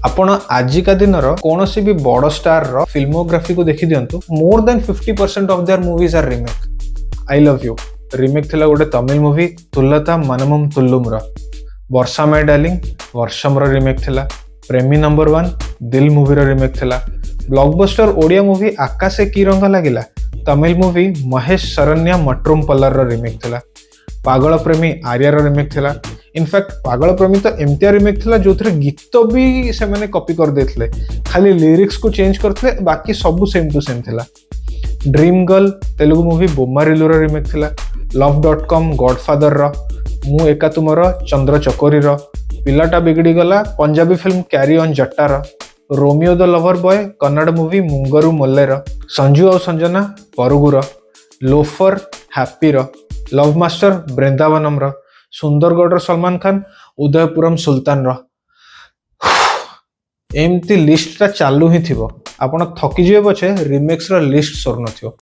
आपण आजिका दिन कौन भी बड़ स्टार रो फिल्मोग्राफी को देखी दिंतु more than 50% of their movies are remake. I love you remake थिला गोटे तमिल मूवी तुल्लता मनमम तुल्लुम रो। वर्षा माय डार्लिंग वर्षम रो रिमेक थिला। प्रेमी नंबर 1 दिल मूवी रो रिमेक थिला। Blockbuster Odia movie Aakashe Ki Ranga Lagila Tamil movie Mahesh Saranya Matrum Pallar रो रिमेक थिला। पागल प्रेमी आर्या रो रिमेक थिला। इनफैक्ट पागल प्रेमी तो एमतिया रिमेक थिला जो गीत भी से माने कॉपी कर देथिले, खाली लिरिक्स को चेंज करथिले, बाकी सब सेम टू सेम थिला। ड्रीम गर्ल तेलुगु मूवी बोमारिलु रो रिमेक थिला। love.com गॉडफादर रो। मु एका तुमरो चंद्र चकोरी रो। पिलाटा बिगड़ी गला Punjabi film carry on Jatta रो। Romeo the lover boy Kannada movie Mungaru Male रो। संजू और संजना परुगु रो। लोफर हैप्पी रो। लव मास्टर बृंदावनम रो। सुंदरगढ़ सलमान खान उदयपुरम सुल्तान रो। एमती लिस्ट टा चालू ही थिबो, आपण थकी जिवे पछे रिमेक्स रो लिस्ट सर नथियो।